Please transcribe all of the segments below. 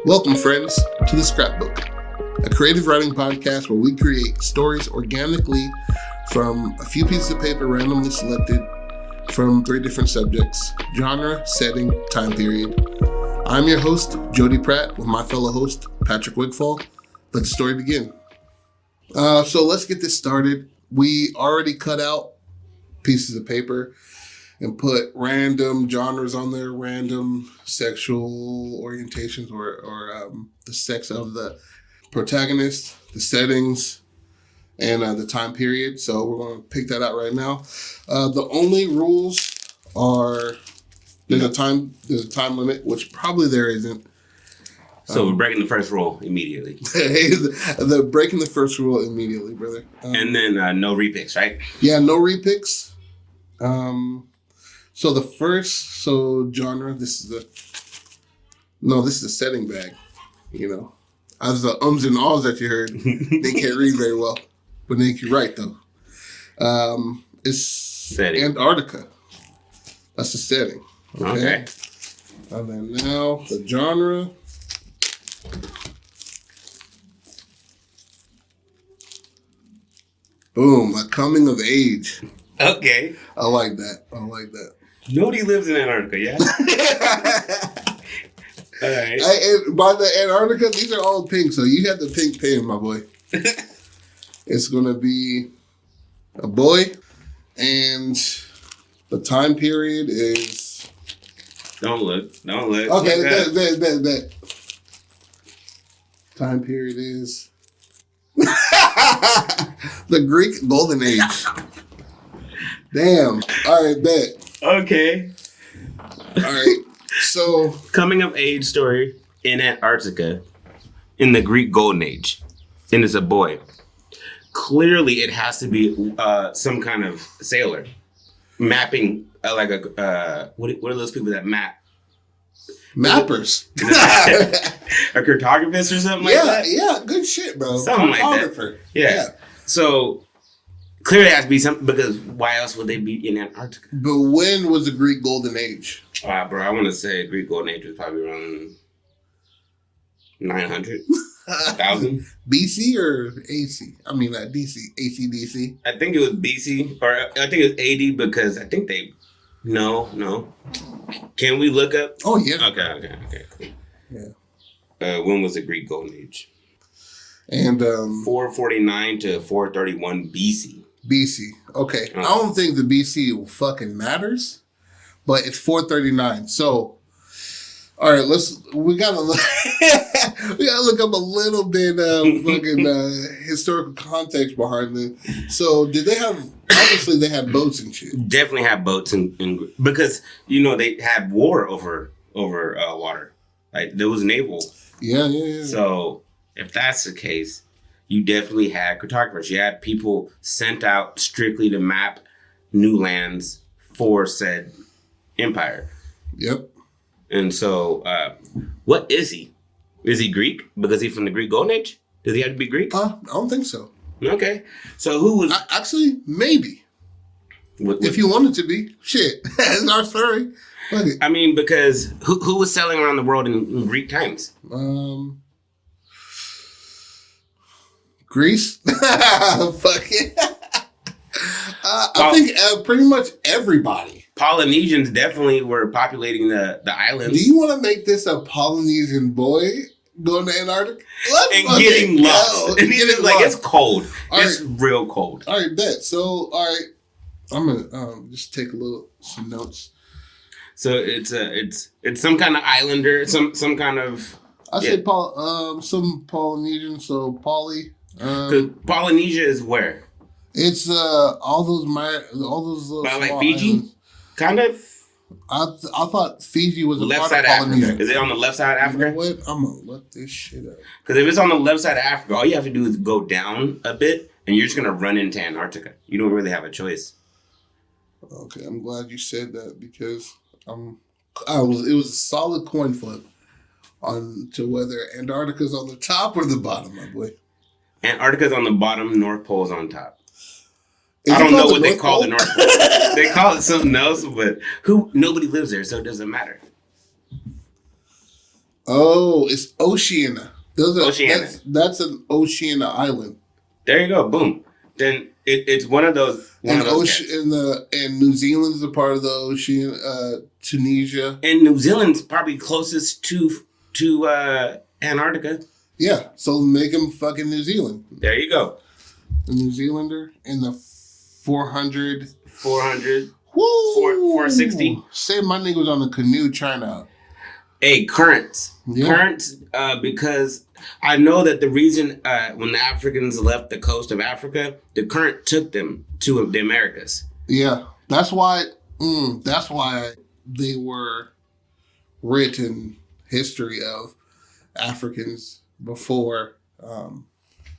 Welcome, friends, to the Scrapbook, a creative writing podcast where we create stories organically from a few pieces of paper randomly selected from 3 different subjects: genre, setting, time period. I'm your host, Jody Pratt, with my fellow host, Patrick Wigfall. Let the story begin. So let's get this started. We already cut out pieces of paper and put random genres on there, random sexual orientations or the sex of the protagonist, the settings, and the time period. So we're going to pick that out right now. The only rules are there's a time limit, which probably there isn't. So we're breaking the first rule immediately. The breaking the first rule immediately, brother. And then no repicks, right? Yeah, no repicks. So the first genre, this is a setting bag, you know. As the ums and ahs that you heard, they can't read very well, but they can write though. It's setting. Antarctica. That's the setting. Okay. And then now the genre. Boom, a coming of age. Okay. I like that. Nobody lives in Antarctica, yeah? All right. And by the Antarctica, these are all pink, so you have the pink pen, my boy. It's going to be a boy, and the time period is... Don't look. Okay, that. Time period is... the Greek Golden Age. Damn. All right, bet. Okay. All right. So, coming of age story in Antarctica in the Greek Golden Age, and it's a boy. Clearly, it has to be some kind of sailor mapping, like a what are those people that map? Mappers. A cartographist or something like that? Yeah, good shit, bro. Something like that. Yeah. So, clearly it has to be something, because why else would they be in Antarctica? But when was the Greek Golden Age? Bro, I want to say Greek Golden Age was probably around 900, 1,000. BC or AC? I mean, DC, AC/DC. I think it was BC, or I think it was AD, because I think they... No. Can we look up? Oh, yeah. Okay, cool. Yeah. When was the Greek Golden Age? And 449 to 431 BC. BC. Okay. I don't think the BC fucking matters, but it's 439. So, all right, we gotta look up a little bit of fucking historical context behind it. So, did they have? Obviously, they had boats and shit. Definitely have boats in because they had war over water. Like there was naval. Yeah. So if that's the case, you definitely had cartographers. You had people sent out strictly to map new lands for said empire. Yep. And so, what is he? Is he Greek? Because he's from the Greek Golden Age? Does he have to be Greek? I don't think so. Okay. So who was... Actually, maybe. If you wanted to be. Shit. It's our story. I mean, because who was sailing around the world in Greek times? Greece? Fuck it. I think pretty much everybody. Polynesians definitely were populating the islands. Do you want to make this a Polynesian boy going to Antarctica? And getting lost. And he's just like, it's cold. It's real cold. All right, bet. So, all right. I'm going to just take some notes. So it's some kind of islander, some kind of... I say some Polynesian, so Poly. Because Polynesia is where? It's all those little like Fiji? Islands. Kind of? I thought Fiji was a left part side of Polynesia. Africa. Is it on the left side of Africa? You know what? I'm going to look this shit up. Because if it's on the left side of Africa, all you have to do is go down a bit, and you're just going to run into Antarctica. You don't really have a choice. Okay, I'm glad you said that, because it was a solid coin flip on to whether Antarctica's on the top or the bottom, my boy. Antarctica's on the bottom, North Pole's on top. I don't know what they call the North Pole. They call it something else, but nobody lives there, so it doesn't matter. Oh, it's Oceania. Oceania. That's an Oceania island. There you go. Boom. Then it's one of those. And New Zealand's a part of the ocean. Tunisia. And New Zealand's probably closest to Antarctica. Yeah, so make him fucking New Zealand. There you go. The New Zealander in the 400. 460. Say my nigga was on a canoe trying to. Hey, currents. Yeah. Currents, because I know that the reason when the Africans left the coast of Africa, the current took them to the Americas. Yeah, that's why they were written history of Africans before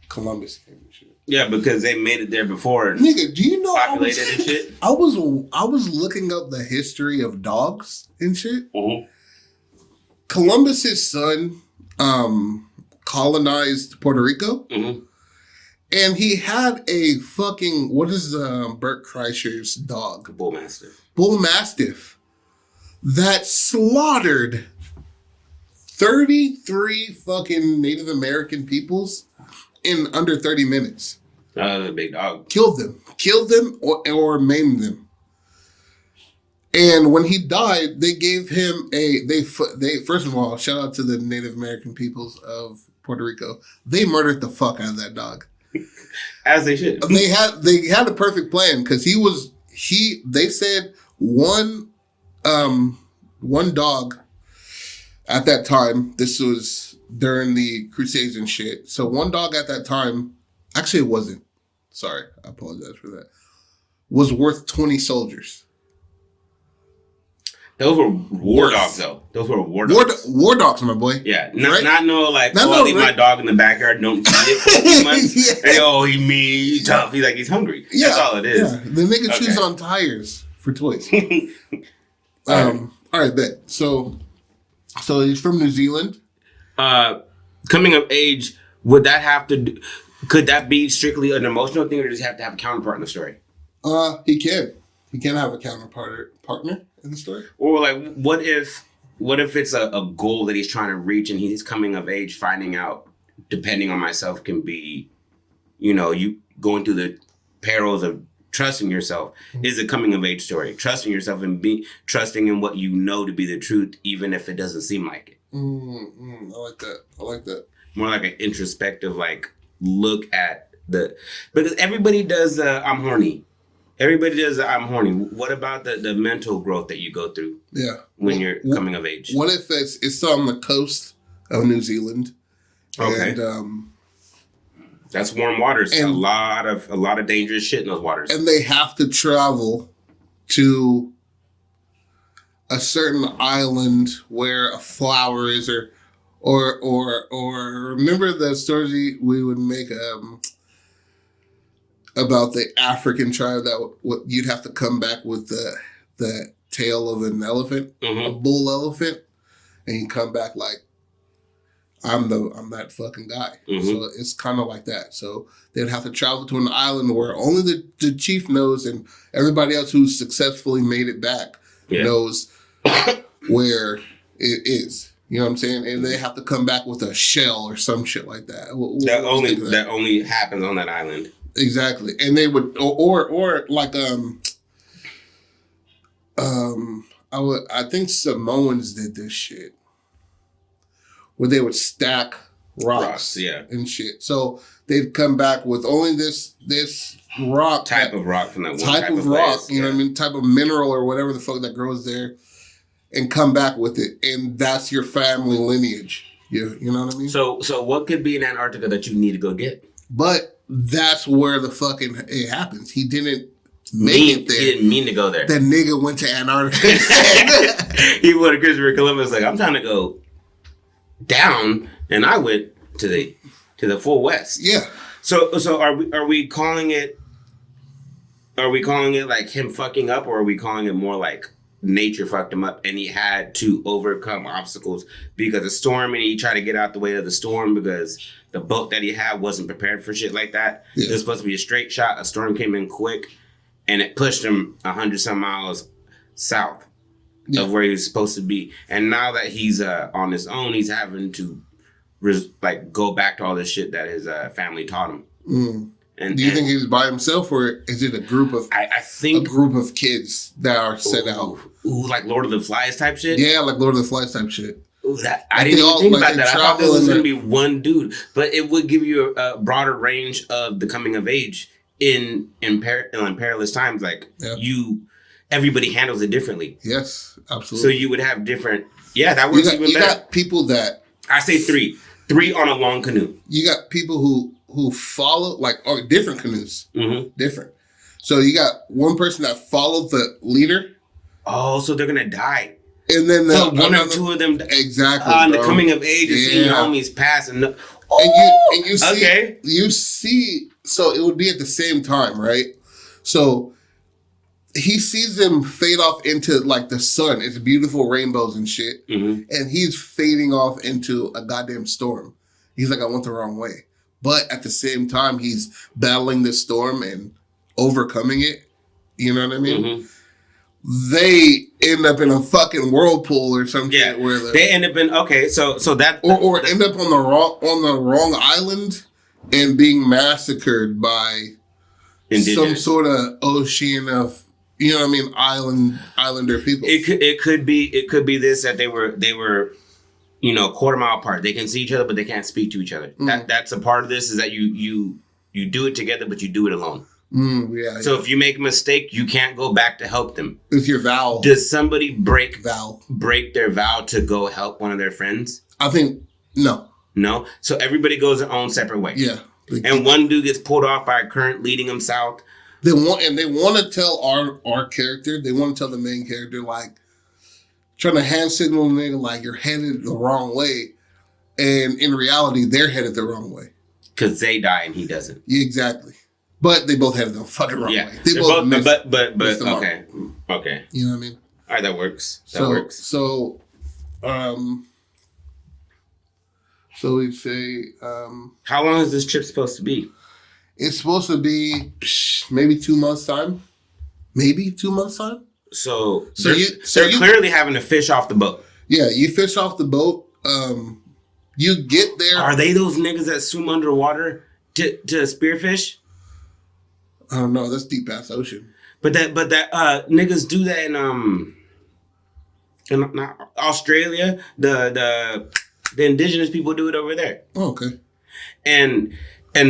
Columbus came and shit. Yeah, because they made it there before. Nigga, do you know populated and shit? I was looking up the history of dogs and shit. Mm-hmm. Columbus's son colonized Puerto Rico, mm-hmm. and he had a fucking what is Bert Kreischer's dog? Bull Mastiff. Bull Mastiff that slaughtered 33 fucking Native American peoples in under 30 minutes. A big dog. Killed them, or maimed them. And when he died, they gave him they first of all, shout out to the Native American peoples of Puerto Rico. They murdered the fuck out of that dog. As they should. They had a perfect plan because they said one dog at that time, this was during the Crusades and shit. So one dog at that time, actually it wasn't. Sorry, I apologize for that. Was worth 20 soldiers. Those were war dogs, though. Those were war dogs. War dogs, my boy. Yeah. Not leave my dog in the backyard, don't feed it for 2 months. Yeah. And, he's tough. He's hungry. Yeah. That's all it is. Yeah. The nigga chews on tires for toys. All right, bet. So he's from New Zealand. Coming of age, could that be strictly an emotional thing, or does he have to have a counterpart in the story? He can. He can have a partner in the story. Or what if it's a goal that he's trying to reach and he's coming of age, finding out, depending on myself, can be, you going through the perils of trusting yourself. Mm-hmm. Is a coming of age story. Trusting yourself and trusting in what you know to be the truth, even if it doesn't seem like it. I like that. More like an introspective, look at because everybody does I'm horny. Everybody does I'm horny. What about the mental growth that you go through? Yeah. When you're coming of age? What if it's on the coast of New Zealand? Okay. And, that's warm waters. And a lot of dangerous shit in those waters. And they have to travel to a certain island where a flower is, or remember the story we would make about the African tribe that you'd have to come back with the tail of an elephant, mm-hmm. a bull elephant, and you come back like, I'm that fucking guy. Mm-hmm. So it's kind of like that. So they'd have to travel to an island where only the chief knows, and everybody else who's successfully made it back knows where it is. You know what I'm saying? And they have to come back with a shell or some shit like that. That only happens on that island. Exactly. And they would, or like, I think Samoans did this shit where they would stack rocks and shit. So they'd come back with only this rock. Type of rock from that one type of rock, place, you know what I mean? Type of mineral or whatever the fuck that grows there, and come back with it. And that's your family lineage. You know what I mean? So what could be in Antarctica that you need to go get? But that's where it happens. He didn't make it there. He didn't mean to go there. The nigga went to Antarctica. He went to Christopher Columbus I'm trying to go down, and I went to the full west. Yeah. So are we calling it? Are we calling it like him fucking up, or are we calling it more like nature fucked him up and he had to overcome obstacles because of storm, and he tried to get out the way of the storm because the boat that he had wasn't prepared for shit like that? Yeah. It was supposed to be a straight shot. A storm came in quick, and it pushed him 100 some miles south. of where he's supposed to be. And now that he's on his own, he's having to go back to all this shit that his family taught him. Mm. And do you think he was by himself, or is it a group of? I think a group of kids that are set out. Ooh, like Lord of the Flies type shit. Yeah, like Lord of the Flies type shit. Ooh, I didn't even think about that. I thought there was going to be one dude, but it would give you a broader range of the coming of age in perilous times. Like everybody handles it differently. Yes, absolutely. So you would have different. Yeah, that works even better. You got people that I say three on a long canoe. You got people who follow or different canoes, different. So you got one person that followed the leader. Oh, so they're gonna die. And then one or two of them exactly on the coming of age and seeing your homies pass and you see so it would be at the same time, right? So he sees them fade off into like the sun. It's beautiful rainbows and shit, and he's fading off into a goddamn storm. He's like, I went the wrong way, but at the same time he's battling this storm and overcoming it. You know what I mean? They end up in a fucking whirlpool or something. Yeah, where they end up in so that or end up on the wrong island and being massacred by some sort of ocean of islander people. It could be this, that they were a quarter mile apart. They can see each other, but they can't speak to each other. That's a part of this, is that you do it together, but you do it alone. So if you make a mistake, you can't go back to help them. It's your vow. Does somebody break their vow to go help one of their friends? I think no. No? So everybody goes their own separate way. Yeah. And one dude gets pulled off by a current leading him south. They want to tell our character, they want to tell the main character, like, trying to hand signal a nigga like you're headed the wrong way. And in reality, they're headed the wrong way. Because they die and he doesn't. Yeah, exactly. But they both headed the fucking wrong way. They both missed okay. Okay. You know what I mean? All right, that works. That works. So we say... how long is this trip supposed to be? It's supposed to be maybe 2 months' time. Maybe 2 months' time. So they're clearly having to fish off the boat. Yeah, you fish off the boat. You get there. Are they those niggas that swim underwater to spearfish? I don't know. That's deep ass ocean. But that niggas do that in Australia. The indigenous people do it over there. Oh, okay. And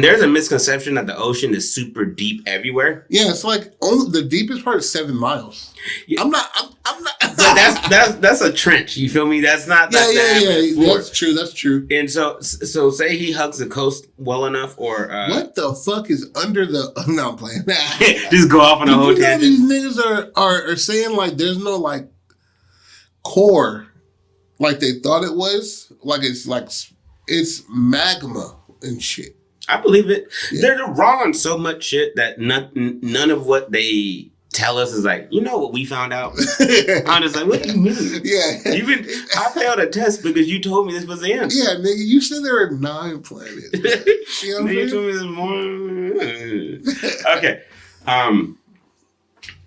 there's a misconception that the ocean is super deep everywhere. Yeah, it's like the deepest part is 7 miles. Yeah. I'm not. But that's a trench. You feel me? That's not. Yeah. That's true. And so say he hugs the coast well enough, or what the fuck is under the? No, I'm playing. Just go off on a whole tangent. These niggas are saying like there's no like core, like they thought it was. Like it's magma and shit. I believe it. Yeah. They're wrong on so much shit that none of what they tell us is like, what we found out? I'm just like, what do you mean? Yeah. I failed a test because you told me this was the answer. Yeah, nigga, you said there were 9 planets. You know what you told me this more. Okay.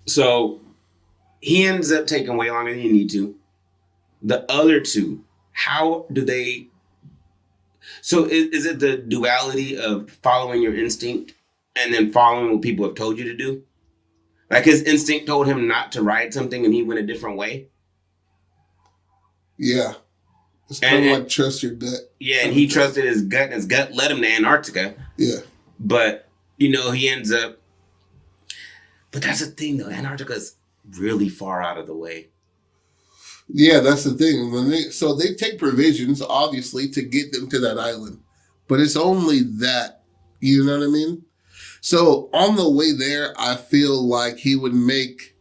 So he ends up taking way longer than you need to. The other two, how do they... So is it the duality of following your instinct and then following what people have told you to do? Like his instinct told him not to ride something and he went a different way? Yeah. It's kind of like trust your gut. Yeah, and he trusted his gut, and his gut led him to Antarctica. Yeah. But, he ends up... But that's the thing, though. Antarctica's really far out of the way. Yeah, that's the thing. So they take provisions, obviously, to get them to that island. But it's only that. You know what I mean? So on the way there, I feel like he would make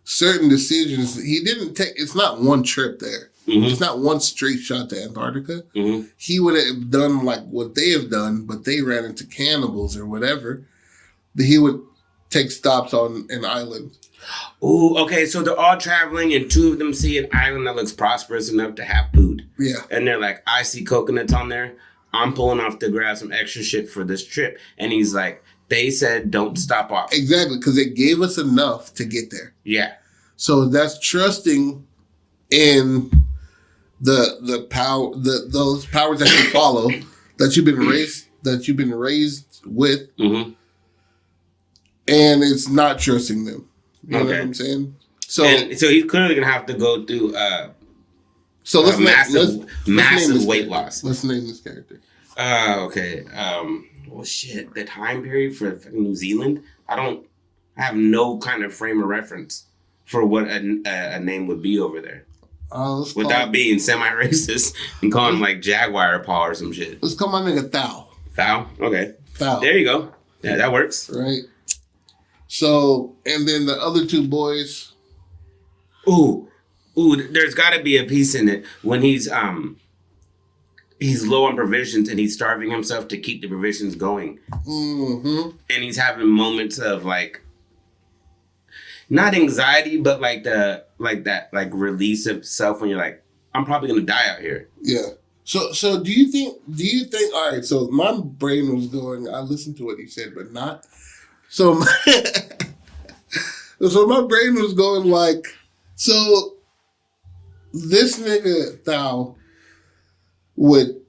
certain decisions. He didn't take... It's not one trip there. Mm-hmm. It's not one straight shot to Antarctica. Mm-hmm. He would have done like what they have done, but they ran into cannibals or whatever. He would take stops on an island. Ooh, okay, so they're all traveling and 2 of them see an island that looks prosperous enough to have food. Yeah. And they're like, I see coconuts on there. I'm pulling off to grab some extra shit for this trip. And he's like, they said don't stop off. Exactly, because they gave us enough to get there. Yeah. So that's trusting in the power, those powers that you follow, that you've been raised with, Mm-hmm. and it's not trusting them. You know what I'm saying? So he's clearly gonna have to go through massive weight loss. Let's name this character. Okay. Well, shit. The time period for New Zealand, I have no kind of frame of reference for what a name would be over there. Without being semi-racist and calling him like Jaguar Paw or some shit. Let's call my nigga Thao. Thao? Okay. Thao. There you go. Yeah, that works. Right. So, and then the other two boys. Ooh, there's got to be a piece in it when he's low on provisions and he's starving himself to keep the provisions going. Mm-hmm. And he's having moments of like, not anxiety, but like that release of self when you're like, I'm probably gonna die out here. Yeah. So do you think all right, so my brain was going, I listened to what he said, but not so my brain was going like, so this nigga Thao would,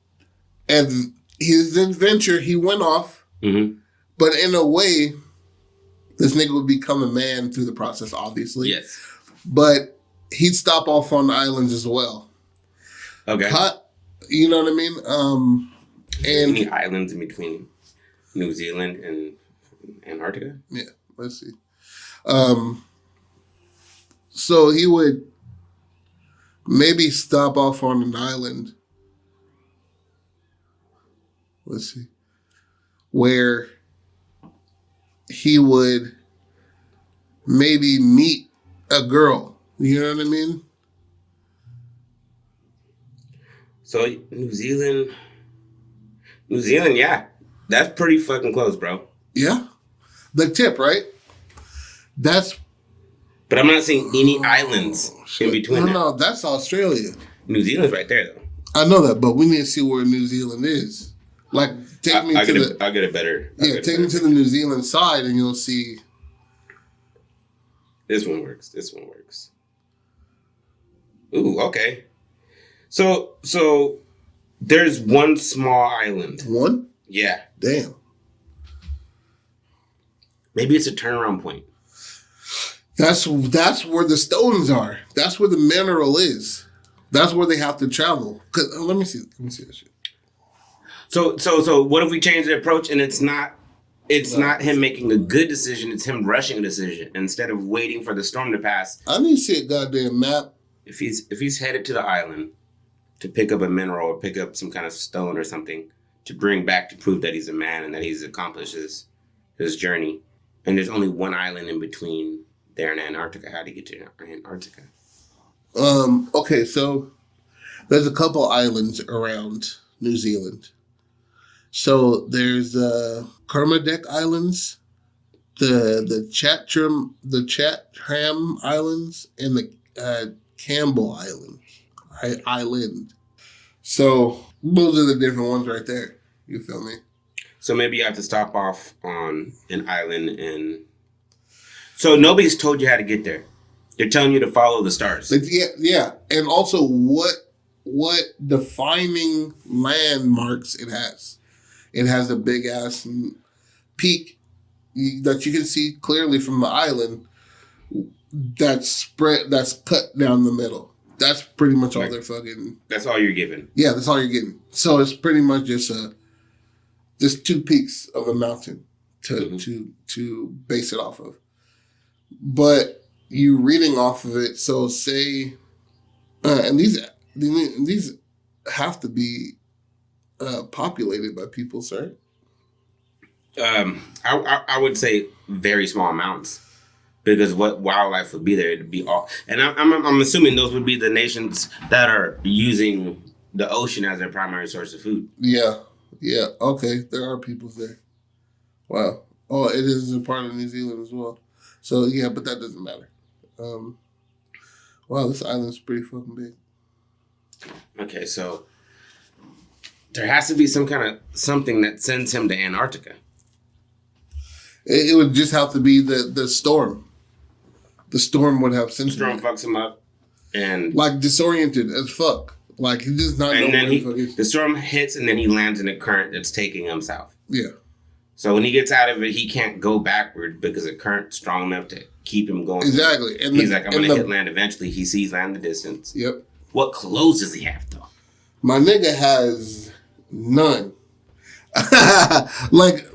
and his adventure, he went off, mm-hmm. but in a way, this nigga would become a man through the process, obviously. Yes. But he'd stop off on the islands as well. Okay. You know what I mean? And any islands in between New Zealand and Antarctica? Yeah, let's see. So he would maybe stop off on an island. Let's see. Where he would maybe meet a girl. You know what I mean? So New Zealand, yeah. That's pretty fucking close, bro. Yeah. The tip, right? But I'm not seeing any islands in between. No, that's Australia. New Zealand's right there, though. I know that, but we need to see where New Zealand is. Like, take me to the... I'll get it better. Take me to the New Zealand side and you'll see... This one works. Ooh, okay. So there's one small island. One? Yeah. Damn. Maybe it's a turnaround point. That's where the stones are. That's where the mineral is. That's where they have to travel. Let me see that shit. So what if we change the approach and it's not him making a good decision, it's him rushing a decision instead of waiting for the storm to pass. I need to see a goddamn map. If he's headed to the island to pick up a mineral or pick up some kind of stone or something to bring back to prove that he's a man and that he's accomplished his journey, and there's only one island in between there and Antarctica, how do you get to Antarctica? Okay, so there's a couple islands around New Zealand. So there's the Kermadec Islands, the Chatham Islands, and the Campbell Island. So those are the different ones right there. You feel me? So maybe you have to stop off on an island and... So nobody's told you how to get there. They're telling you to follow the stars. Yeah. And also what defining landmarks it has. It has a big ass peak that you can see clearly from the island that's cut down the middle. That's pretty much all they're fucking... That's all you're given. Yeah, that's all you're getting. So it's pretty much just two peaks of a mountain to base it off of. But you reading off of it, so say, and these have to be populated by people, sir. I would say very small amounts, because what wildlife would be there? It'd be all, and I'm assuming those would be the nations that are using the ocean as their primary source of food. Yeah. Okay, there are peoples there. Wow. Oh, it is a part of New Zealand as well. So yeah, but that doesn't matter. Wow, this island's pretty fucking big. Okay, so there has to be something that sends him to Antarctica. It would just have to be the storm. the storm would have The sent storm him. fucks him up, and Like disoriented as fuck. Like he does not know and then where the fuck is. the storm hits, and then he lands in a current that's taking him south. Yeah. So when he gets out of it, he can't go backward because the current's strong enough to keep him going. Exactly. And He's like, I'm gonna hit land eventually. He sees land in the distance. Yep. What clothes does he have though? My nigga has none. like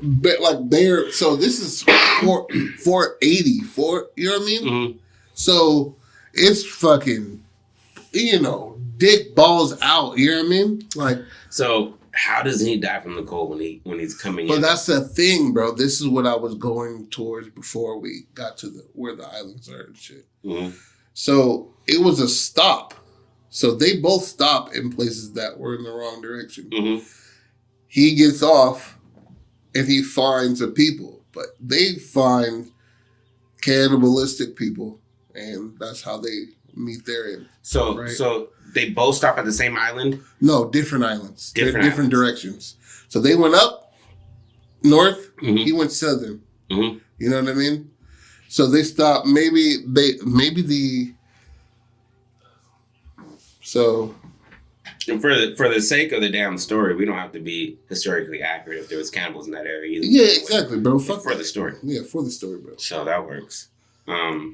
they're so this is 480 you know what I mean? Mm-hmm. So it's fucking, you know, dick balls out, you know what I mean? Like, so how does he die from the cold when he's coming but in? that's the thing, bro. This is what I was going towards before we got to where the islands are and shit. Mm-hmm. So it was a stop. So they both stop in places that were in the wrong direction. Mm-hmm. He gets off and he finds a people, but they find cannibalistic people, and that's how they meet their end. So right? so they both stop at the same island? No, different islands. Different Different directions. So they went up north, Mm-hmm. he went southern. Mm-hmm. You know what I mean? So they stopped, so And for the sake of the damn story, we don't have to be historically accurate if there was cannibals in that area either. yeah, exactly, bro. Fuck For the story. Yeah, for the story, bro. So that works. I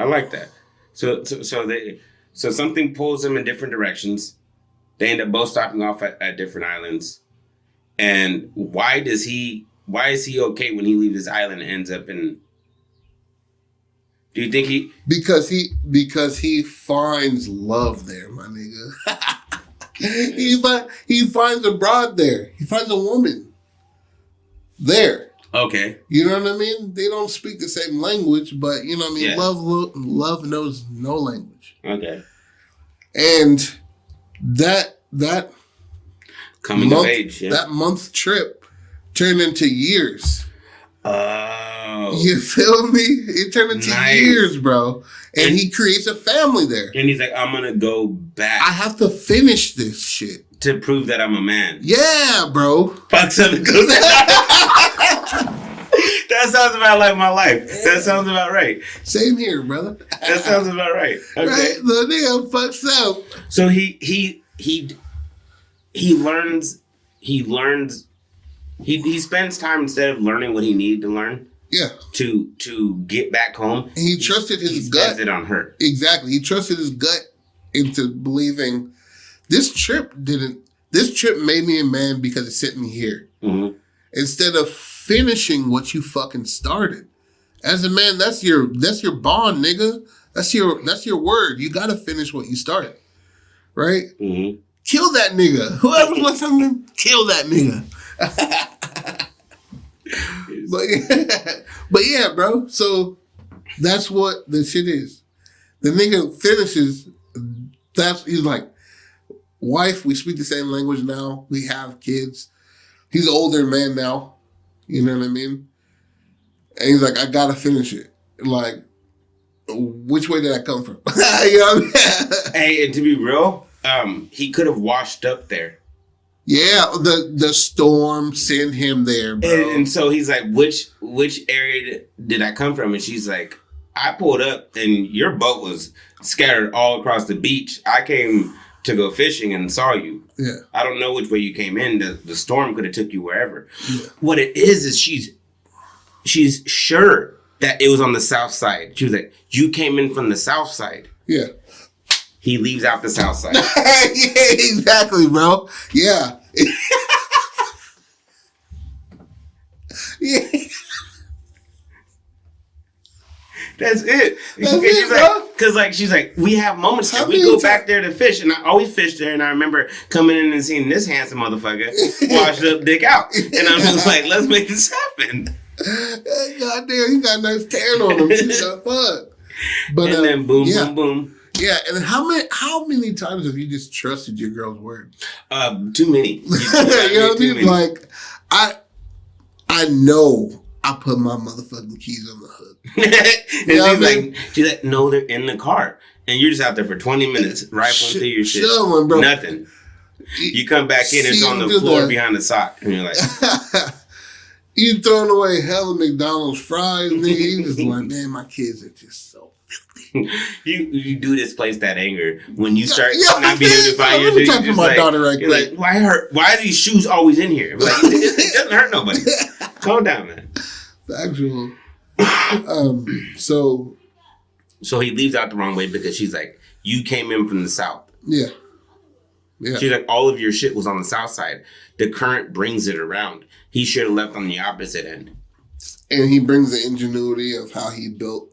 like that. So something pulls them in different directions. They end up both stopping off at different islands. And why is he okay when he leaves his island and ends up in? Do you think he? Because he finds love there, my nigga. he finds a broad there. He finds a woman there. Okay. You know what I mean? They don't speak the same language, but you know what I mean? Yeah. Love knows no language. Okay. And that Coming month, of age. Yeah. that month trip turned into years. Oh. You feel me? It turned into Nice. years, bro. And he creates a family there. And he's like, I'm gonna go back I have to finish this shit. to prove that I'm a man. Yeah, bro. Fucks up and goes. That sounds about like my life. That sounds about right. Same here, brother. That sounds about right. Okay. Right? The nigga fucks up. So he learns. He spends time instead of learning what he needed to learn Yeah. to get back home. And he trusted his He spends gut. it on her. Exactly. He trusted his gut into believing this trip made me a man because it sent me here. Mm-hmm. Instead of finishing what you fucking started. As a man, that's your bond, nigga. That's your word. You gotta finish what you started. Right? Mm-hmm. Kill that nigga. Whoever's listening, kill that nigga. but yeah, bro. So that's what the shit is. The nigga finishes. He's like, wife, we speak the same language now. We have kids. He's an older man now. You know what I mean? And he's like, I gotta finish it. Like, which way did I come from? You know what I mean? Hey, and to be real, he could have washed up there. Yeah, the storm sent him there, bro. And so he's like, which area did I come from? And she's like, I pulled up and your boat was scattered all across the beach. I came to go fishing and saw you. Yeah. I don't know which way you came in. The storm could have took you wherever. Yeah. What it is she's sure that it was on the south side. She was like, you came in from the south side. Yeah. He leaves out the south side. Yeah, exactly, bro. Yeah. Yeah. That's it. That's it, bro. She's like, we have moments there. How We many go back there to fish, and I always fish there. And I remember coming in and seeing this handsome motherfucker washed up, dick out, and I'm just like, let's make this happen. God damn, he got a nice tan on him. What the fuck? But And then boom, yeah. boom, boom. Yeah, and how many times have you just trusted your girl's word? Too many. You know what I mean? Like, I know I put my motherfucking keys on the hook. And You know what I mean? she's like, no, they're in the car. And you're just out there for 20 minutes rifling through your shit. Chilling, bro. Nothing. You come back in, it's on the floor behind the sock. And you're like, You throwing away hella McDonald's fries, nigga. You just like, man, my kids are just so filthy. you do displace that anger when you start not being able to find your thing. Talking to my daughter right quick. Like, why are these shoes always in here? Like, it doesn't hurt nobody. Calm down, man. Factual. So he leaves out the wrong way because she's like, you came in from the south. Yeah. She's like, all of your shit was on the south side. The current brings it around. He should have left on the opposite end. And he brings the ingenuity of how he built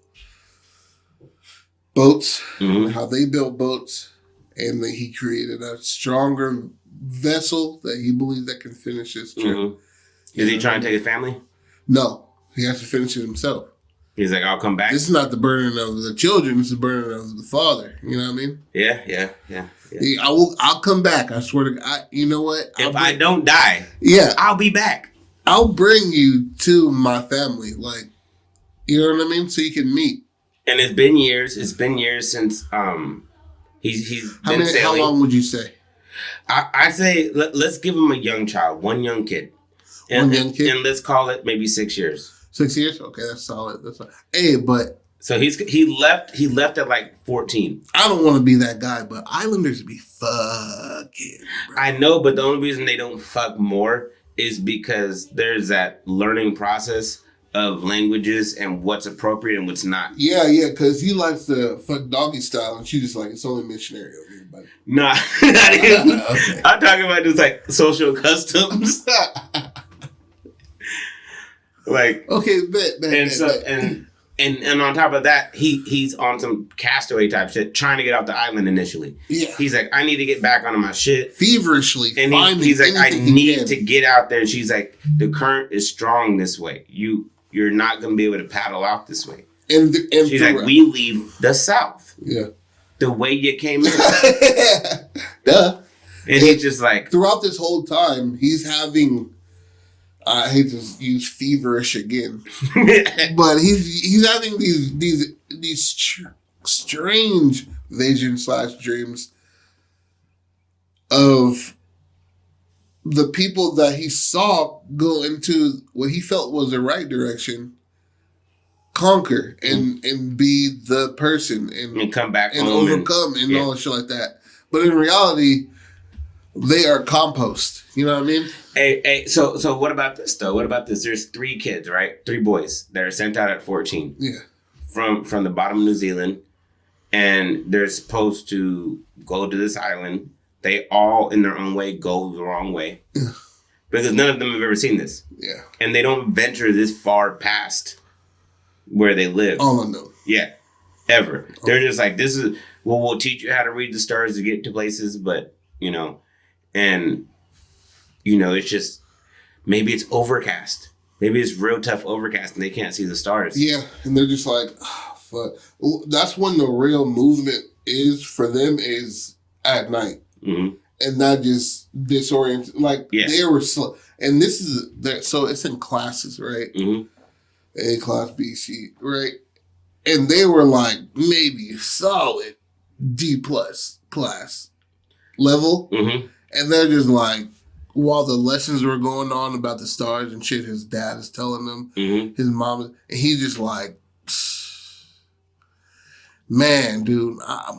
boats, how they built boats, and that he created a stronger vessel that he believes that can finish his trip. Is he trying to take his family? No. He has to finish it himself. He's like, I'll come back. This is not the burden of the children. It's the burden of the father. You know what I mean? Yeah. I'll come back. I swear to God. You know what? If I don't die, I'll be back. I'll bring you to my family. Like, you know what I mean? So you can meet. And it's been years. It's been years since he's been sailing. How long would you say? I'd say let's give him a young child, one young kid. And let's call it maybe 6 years. 6 years? Okay, that's solid. Hey, but so he left at like 14. I don't want to be that guy, but Islanders be fucking. Bro. I know, but the only reason they don't fuck more is because there's that learning process of languages and what's appropriate and what's not. Yeah, because he likes the fuck doggy style, and she's just like, it's only missionary over here, buddy. Nah, okay. I'm talking about just like social customs. Like, okay, and on top of that, he's on some castaway type shit, trying to get off the island initially. Yeah, he's like, I need to get back onto my shit feverishly, and he's like, I need to get out there. And she's like, the current is strong this way. You're not gonna be able to paddle out this way. And she's like, we leave the south. Yeah, the way you came in. Duh. And he's just like, throughout this whole time, he's having. I hate to use feverish again, but he's having these strange visions / dreams of the people that he saw go into what he felt was the right direction, conquer and be the person and come back and overcome and all shit like that. But in reality, they are compost. You know what I mean? Hey, so what about this though? What about this? There's 3 kids, right? 3 boys that are sent out at 14. Yeah. From the bottom of New Zealand, and they're supposed to go to this island. They all, in their own way, go the wrong way. Because none of them have ever seen this. Yeah. And they don't venture this far past where they live. All unknown. Yeah. Ever. They're just like, this is, well, we'll teach you how to read the stars to get to places, but, and, it's just, maybe it's overcast. Maybe it's real tough overcast and they can't see the stars. Yeah. And they're just like, oh, fuck. That's when the real movement is for them is at night. Mm-hmm. And not just disoriented. Like, they were slow. And this is, so it's in classes, right? Mm-hmm. A class, B, C, right? And they were like maybe solid D+ class level. Mm-hmm. And they're just like, while the lessons were going on about the stars and shit, his dad is telling them, his mom, and he's just like, man, dude, I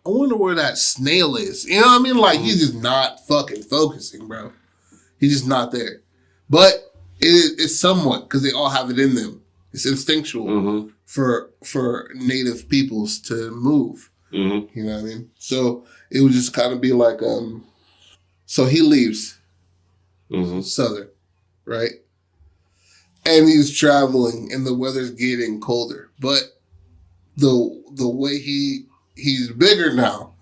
wonder where that snail is. You know what I mean? Like, he's just not fucking focusing, bro. He's just not there. But it's somewhat, because they all have it in them. It's instinctual for native peoples to move. Mm-hmm. You know what I mean? So it would just kind of be like, so he leaves southern, right? And he's traveling and the weather's getting colder. But the way he's bigger now,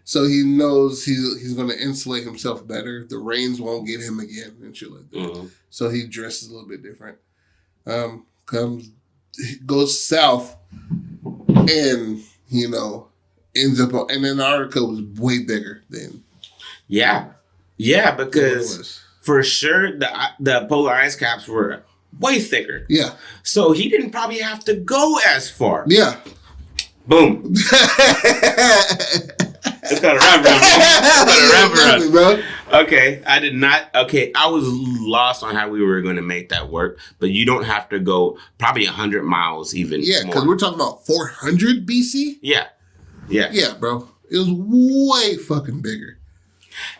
so he knows he's going to insulate himself better. The rains won't get him again and shit like that. So he dresses a little bit different. Goes south and, ends up and Antarctica was way bigger than. Yeah, because for sure the polar ice caps were way thicker. Yeah. So he didn't probably have to go as far. Yeah. Boom. It's called a wraparound. It's called a wraparound, bro. Okay, I did not. Okay, I was lost on how we were going to make that work, but you don't have to go probably 100 miles even. Yeah, because we're talking about 400 BC. Yeah. Yeah, bro. It was way fucking bigger.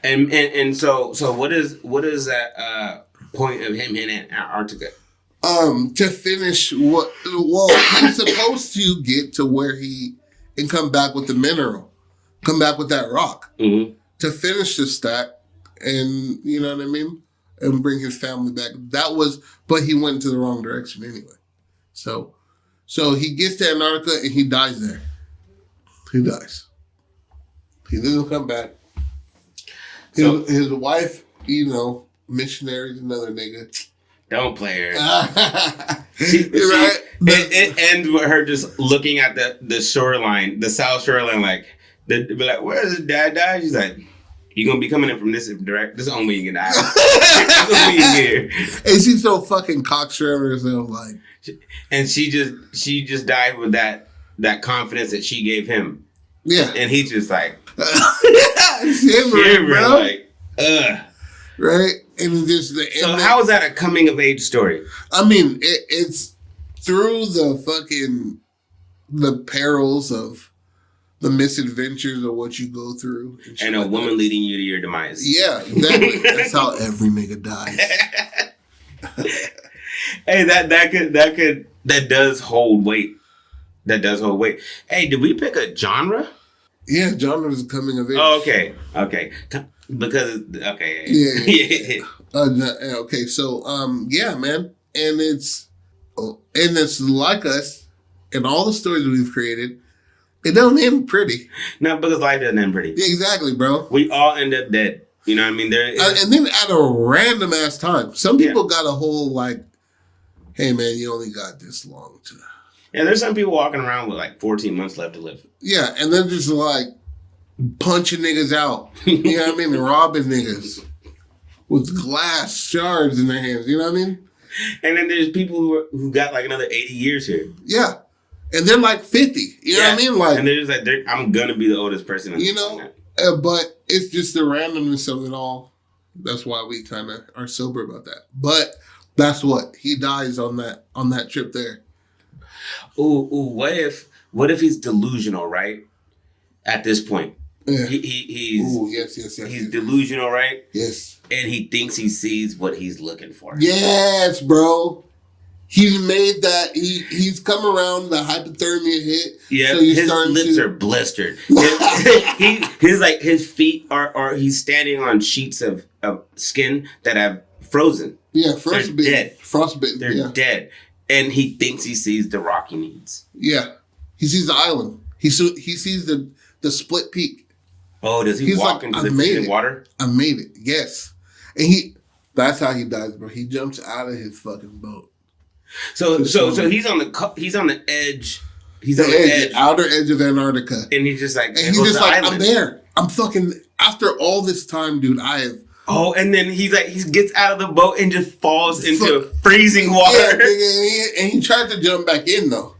And so what is that point of him in Antarctica? To finish he's supposed to get to where and come back with the mineral, come back with that rock to finish the stack, and you know what I mean, and bring his family back. But he went into the wrong direction anyway. So he gets to Antarctica and he dies there. He dies. He doesn't come back. His wife, missionary's another nigga. Don't play her. Right? It ends with her just looking at the shoreline, the south shoreline, like, be like, where's his dad died? She's like, you're going to be coming in from this direct. This is the only way you can die. This is the only way you can get here. And she's so fucking cocksure of herself, like. And she just died with that confidence that she gave him. Yeah. And he's just like, shivering, bro. Like, ugh. Right? And how is that a coming of age story? I mean, it's through the perils of the misadventures of what you go through. And a woman leading you to your demise. Yeah, exactly. That's how every nigga dies. Hey, that does hold weight. That does hold weight. Hey, did we pick a genre? Yeah, genre is coming of age. Oh, okay. Because okay. Yeah. Okay, so yeah, man, and it's like us, and all the stories we've created, it don't end pretty. No, because life doesn't end pretty. Yeah, exactly, bro. We all end up dead. You know what I mean? And then at a random ass time, some people got a whole like, hey man, you only got this long to. Yeah, there's some people walking around with like 14 months left to live. Yeah, and they're just like punching niggas out. You know what I mean? And robbing niggas with glass shards in their hands. You know what I mean? And then there's people who got like another 80 years here. Yeah. And they're like 50. You know what I mean? Like, and they're just like, I'm going to be the oldest person on you know, but it's just the randomness of it all. That's why we kind of are sober about that. But that's what he dies on that trip there. Ooh, what if he's delusional, right? At this point. Yeah. He's delusional, right? Yes. And he thinks he sees what he's looking for. Yes, bro. He's made that. He's come around the hypothermia hit. Yeah, so his lips are blistered. His feet are he's standing on sheets of skin that have frozen. Yeah, frostbitten. They're dead. Frostbitten. They're dead. And he thinks he sees the rock he needs. Yeah. He sees the island. He sees the split peak. Oh, does he walk into the freezing water? I made it. Yes. And that's how he dies, bro. He jumps out of his fucking boat. So he's on the edge. He's on the edge, outer edge of Antarctica. And he's just like, I'm there. I'm fucking, after all this time, dude, I have. Oh, and then he gets out of the boat and just falls into freezing water. Yeah, and he tried to jump back in, though.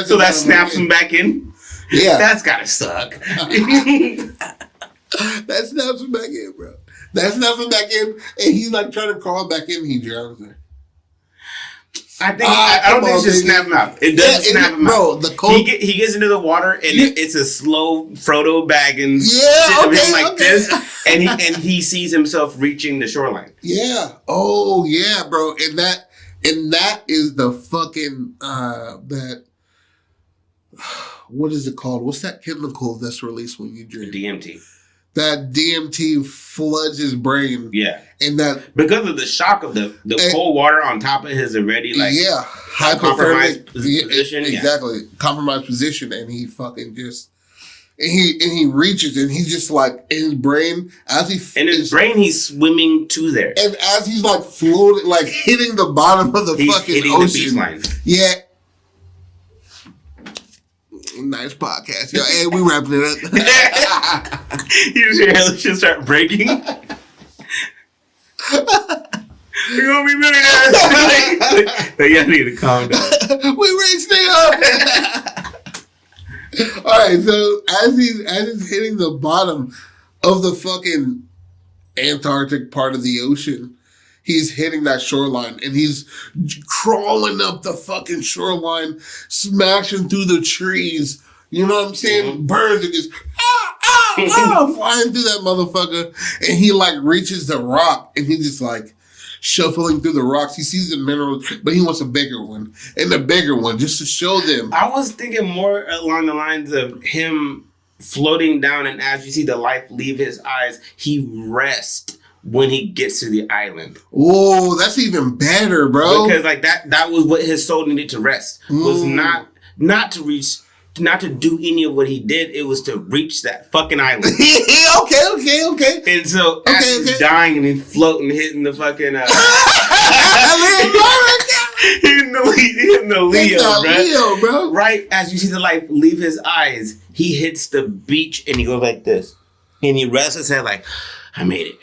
So that snaps him back in? Yeah. That's gotta suck. That snaps him back in, bro. That snaps him back in, and he's like trying to crawl back in, he drowns there. I don't think it should snap him out. It doesn't snap him out. The cold. He gets into the water and it's a slow Frodo Baggins this, and he sees himself reaching the shoreline. Yeah. Oh yeah, bro. And that is the fucking that. What is it called? What's that chemical that's released when you drink? DMT. That DMT floods his brain. Yeah. And that because of the shock of the cold water on top of his already compromised position. Exactly. Compromised position, and he fucking just and he reaches and he's just like in his brain he's swimming to there. And as he's like floating, like hitting the bottom of the fucking ocean. The beachline. Yeah. Nice podcast. Yo, hey, we wrapping it up. You just hear Helen just start breaking. We're gonna be millionaires. Y'all need to calm down. We raised it up. All right, so as he's hitting the bottom of the fucking Antarctic part of the ocean, he's hitting that shoreline and he's crawling up the fucking shoreline, smashing through the trees. You know what I'm saying? Mm-hmm. Birds are just flying through that motherfucker, and he like reaches the rock and he's just like shuffling through the rocks. He sees the minerals, but he wants a bigger one and a bigger one just to show them. I was thinking more along the lines of him floating down, and as you see the light leave his eyes, he rests when he gets to the island. Oh, that's even better, bro. Because like that was what his soul needed to rest. Was not to reach, not to do any of what he did. It was to reach that fucking island. Okay. And so as he's dying and he's floating, hitting the fucking hitting the Leo, bro. Right as you see the light leave his eyes, he hits the beach and he goes like this. And he rests his head like, I made it.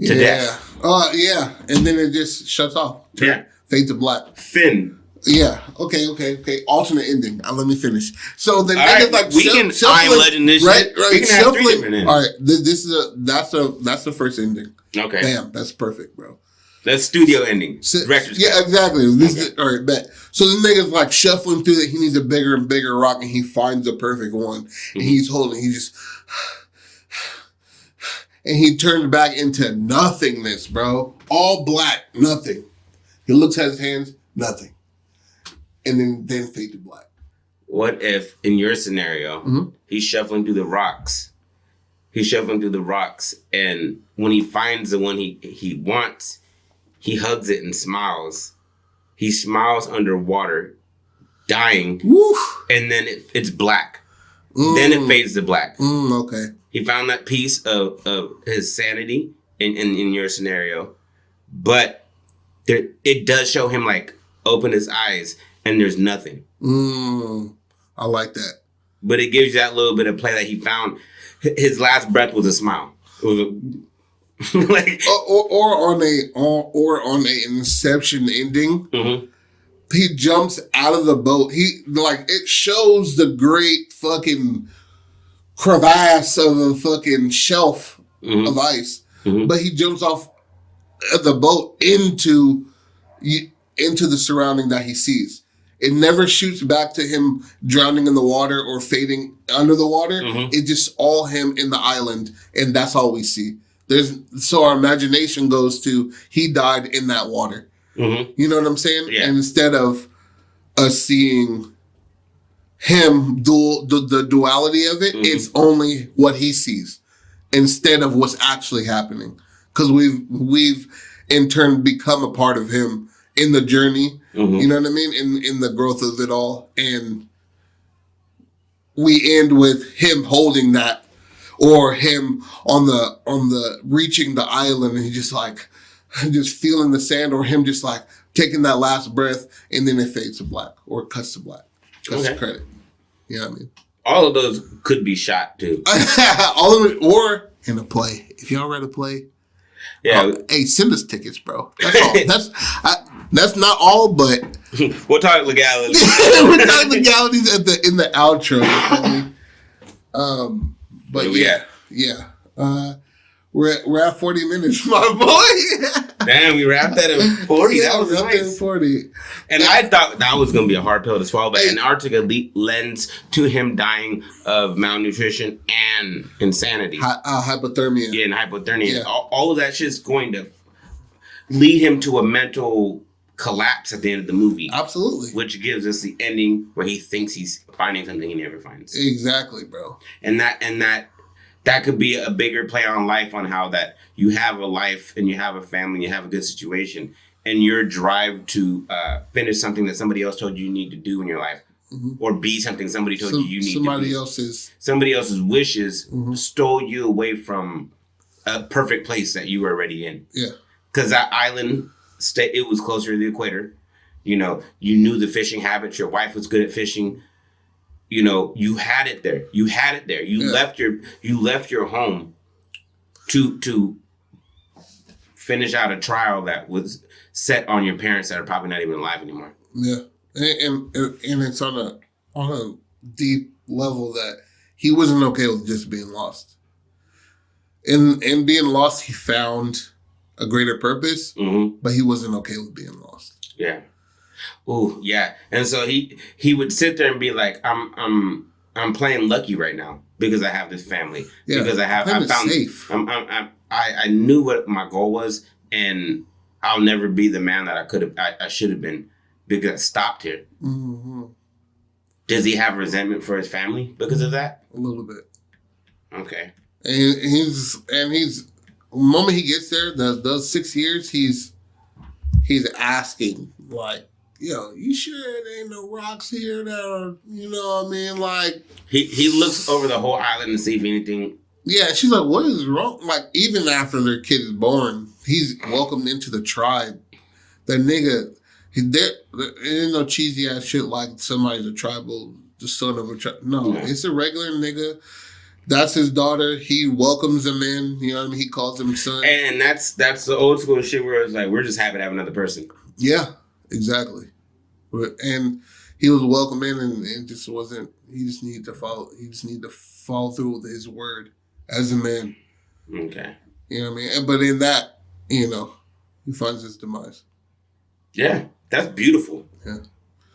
To death. Yeah. And then it just shuts off. Fades to black. Finn. Yeah. Okay. Alternate ending. Let me finish. So the niggas like we can I Am Legend this shit. Right. We can have 3 different endings. All right. That's the first ending. Okay. Damn, that's perfect, bro. That's studio ending. Director's cut. Exactly. All right, bet. So the nigga's like shuffling through that. He needs a bigger and bigger rock, and he finds the perfect one. And he's holding. He just. And he turns back into nothingness, bro. All black, nothing. He looks at his hands, nothing. And then fade to black. What if, in your scenario, he's shuffling through the rocks? And when he finds the one he wants, he hugs it and smiles. He smiles underwater, dying. Woof. And then it's black. Then it fades to black. Okay. He found that piece of his sanity in your scenario. But it does show him like open his eyes and there's nothing. I like that. But it gives you that little bit of play that he found. His last breath was a smile. It was like or on a Inception ending. Mm-hmm. He jumps out of the boat. It shows the great fucking crevasse of a fucking shelf of ice, but he jumps off the boat into the surrounding that he sees. It never shoots back to him drowning in the water or fading under the water. It's just all him in the island, and that's all we see. So our imagination goes to he died in that water. You know what I'm saying? Yeah. And instead of us seeing him the duality of it, it's only what he sees instead of what's actually happening. Because we've in turn become a part of him in the journey. You know what I mean? In the growth of it all. And we end with him holding that, or him on the reaching the island and he just like just feeling the sand, or him just like taking that last breath, and then it fades to black or cuts to black. Cuts to credit. You know what I mean? All of those could be shot too. All of it, or in a play. If y'all read a play, hey, send us tickets, bro. That's all. That's not all, but we'll talk legalities. We'll talk legalities in the outro. But yeah. We're at 40 minutes, my boy. Damn, we wrapped that in 40. Yeah, that was nice. 40. And I thought that was going to be a hard pill to swallow, but Antarctica lends to him dying of malnutrition and insanity. Hypothermia. Yeah, and hypothermia. Yeah. All of that shit's going to lead him to a mental collapse at the end of the movie. Absolutely. Which gives us the ending where he thinks he's finding something he never finds. Exactly, bro. And that could be a bigger play on life, on how that you have a life and you have a family and you have a good situation, and your drive to finish something that somebody else told you need to do in your life, or be something somebody told you need to be. Somebody else's wishes stole you away from a perfect place that you were already in. Yeah. Because that island, it was closer to the equator. You know, you knew the fishing habits. Your wife was good at fishing. You know, you had it there. You left your home to finish out a trial that was set on your parents that are probably not even alive anymore. Yeah, and it's on deep level that he wasn't okay with just being lost. In being lost, he found a greater purpose, but he wasn't okay with being lost. Yeah. Ooh, yeah. And so he would sit there and be like, I'm playing lucky right now because I have this family. Yeah, because I found safe. I knew what my goal was, and I'll never be the man that I should have been because I stopped here. Mm-hmm. Does he have resentment for his family because of that? A little bit. Okay. And he's the moment he gets there, those 6 years, he's asking, like, yo, you sure there ain't no rocks here that are, you know what I mean? Like, he looks over the whole island to see if anything. Yeah, she's like, what is wrong? Like, even after their kid is born, he's welcomed into the tribe. That nigga, there ain't no cheesy ass shit like somebody's the son of a tribe. No, it's a regular nigga. That's his daughter. He welcomes him in. You know what I mean? He calls him son. And that's the old school shit where it's like, we're just happy to have another person. Yeah, exactly. And he was welcomed in, and it just wasn't. He just needed to follow. He just needed to follow through with his word as a man. Okay. You know what I mean? But in that, he finds his demise. Yeah, that's beautiful. Yeah,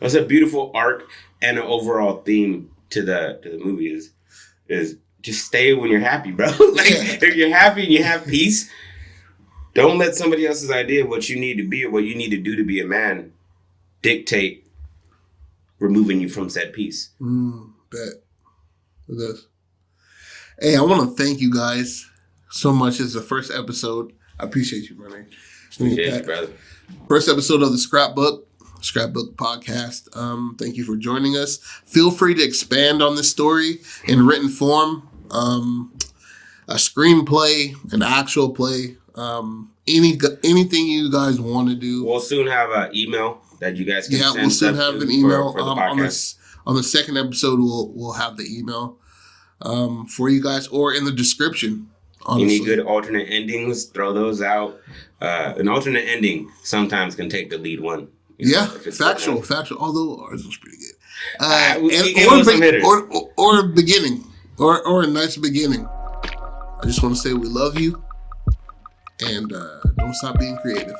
that's a beautiful arc and an overall theme to the movie is just stay when you're happy, bro. If you're happy and you have peace, don't let somebody else's idea of what you need to be or what you need to do to be a man dictate removing you from said peace. Bet. It does. Hey, I want to thank you guys so much. It's the first episode. I appreciate you, man. Appreciate you, brother. First episode of the Scrapbook Podcast. Thank you for joining us. Feel free to expand on this story in written form. A screenplay, an actual play, anything you guys want to do. We'll soon have an email that you guys can send. We'll soon have an email. For the podcast. On the second episode, we'll have the email for you guys, or in the description. Honestly. Any good alternate endings, throw those out. An alternate ending sometimes can take the lead one. Factual. Although ours was pretty good. Or a beginning, or a nice beginning. I just want to say we love you, and don't stop being creative.